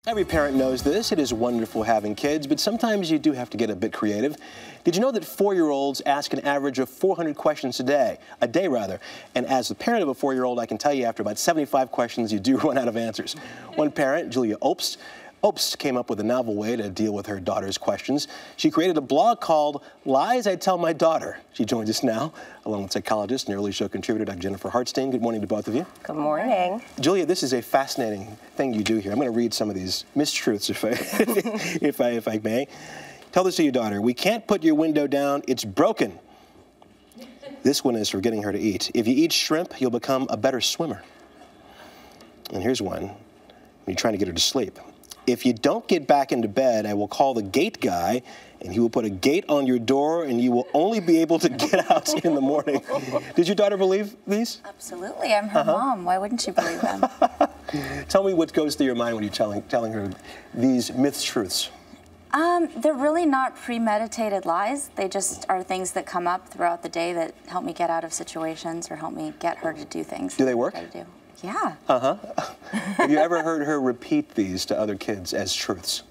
Every parent knows this. It is wonderful having kids, but sometimes you do have to get a bit creative. Did you know that 4-year-olds ask an average of 400 questions a day, and as the parent of a 4-year-old, I can tell you after about 75 questions, you do run out of answers. One parent, Julia Obst, came up with a novel way to deal with her daughter's questions. She created a blog called Lies I Tell My Daughter. She joins us now, along with psychologist and early show contributor Dr. Jennifer Hartstein. Good morning to both of you. Good morning. Julia, this is a fascinating thing you do here. I'm going to read some of these mistruths, if I may. Tell this to your daughter. We can't put your window down. It's broken. This one is for getting her to eat. If you eat shrimp, you'll become a better swimmer. And here's one when you're trying to get her to sleep. If you don't get back into bed, I will call the gate guy, and he will put a gate on your door, and you will only be able to get out in the morning. Did your daughter believe these? Absolutely. I'm her mom. Why wouldn't she believe them? Tell me what goes through your mind when you're telling her these myth-truths. They're really not premeditated lies. They just are things that come up throughout the day that help me get out of situations or help me get her to do things. Do they work? I do. Yeah. Have you ever heard her repeat these to other kids as truths?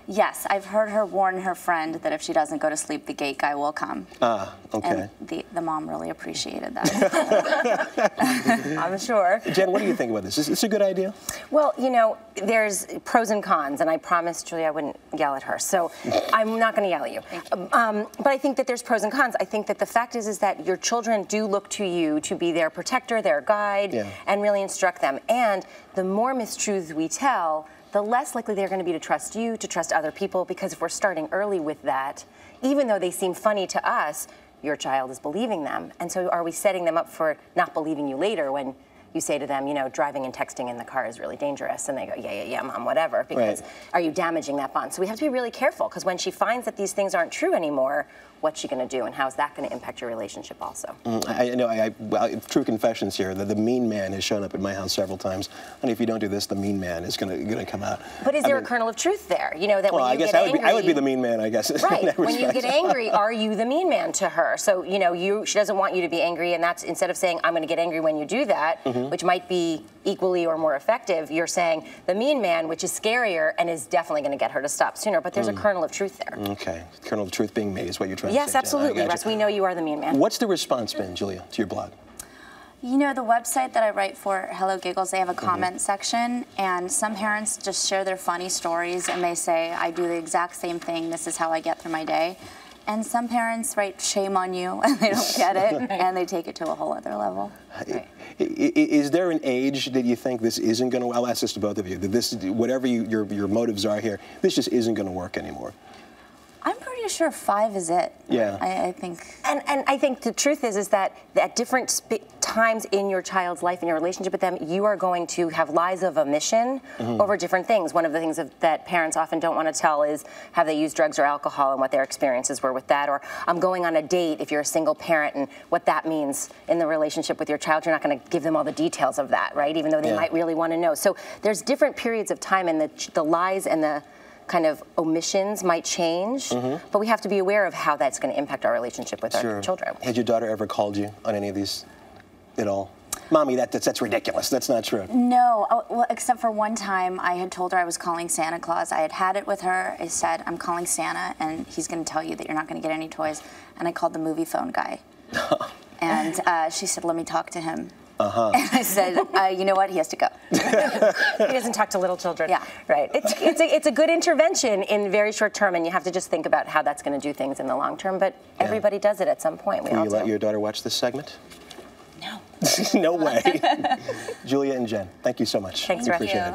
Yes, I've heard her warn her friend that if she doesn't go to sleep, the gate guy will come. Okay. And the mom really appreciated that. I'm sure. Jen, what do you think about this? Is this a good idea? Well, you know, there's pros and cons, and I promised Julia I wouldn't yell at her, so I'm not going to yell at you. Thank you. But I think that there's pros and cons. I think that the fact is that your children do look to you to be their protector, their guide, and really instruct them. And the more mistruths we tell, the less likely they're going to be to trust you, to trust other people, because if we're starting early with that, even though they seem funny to us, your child is believing them. And so are we setting them up for not believing you later when you say to them, you know, driving and texting in the car is really dangerous, and they go, yeah, mom, whatever, because are you damaging that bond? So we have to be really careful, because when she finds that these things aren't true anymore, what's she going to do, and how's that going to impact your relationship also? I know, true confessions here, that the mean man has shown up at my house several times, and if you don't do this, the mean man is going to come out. But is there a kernel of truth there? You know, that well, when you get angry... I would be the mean man, I guess. Right, when you get angry, are you the mean man to her? So, you know, she doesn't want you to be angry, and that's, instead of saying, I'm going to get angry when you do that, which might be equally or more effective, you're saying the mean man, which is scarier and is definitely going to get her to stop sooner, but there's a kernel of truth there. Okay, kernel of truth being me is what you're trying to say. Yes, absolutely, Russ, we know you are the mean man. What's the response been, Julia, to your blog? You know, the website that I write for, Hello Giggles, they have a comment section, and some parents just share their funny stories, and they say, I do the exact same thing, this is how I get through my day. And some parents write shame on you, and they don't get it, and they take it to a whole other level. Is there an age that you think this isn't going to, I'll ask this to both of you, that this, whatever your motives are here, this just isn't going to work anymore? I'm pretty sure 5 is it. Yeah. I think. And I think the truth is that at different times in your child's life, in your relationship with them, you are going to have lies of omission over different things. One of the things that parents often don't want to tell is have they used drugs or alcohol and what their experiences were with that, or I'm going on a date if you're a single parent and what that means in the relationship with your child. You're not going to give them all the details of that, right? Even though they might really want to know. So there's different periods of time, and the lies and the kind of omissions might change, but we have to be aware of how that's going to impact our relationship with our children. Had your daughter ever called you on any of these at all? Mommy, that's ridiculous. That's not true. No, well, except for one time I had told her I was calling Santa Claus. I had it with her. I said, I'm calling Santa, and he's going to tell you that you're not going to get any toys. And I called the movie phone guy. And she said, let me talk to him. And I said, you know what? He has to go. He doesn't talk to little children. Yeah. Right. It's a good intervention in very short term, and you have to just think about how that's going to do things in the long term. But everybody does it at some point. Will you let your daughter watch this segment? No. No way. Julia and Jen, thank you so much. Thanks, Russ. Appreciate it.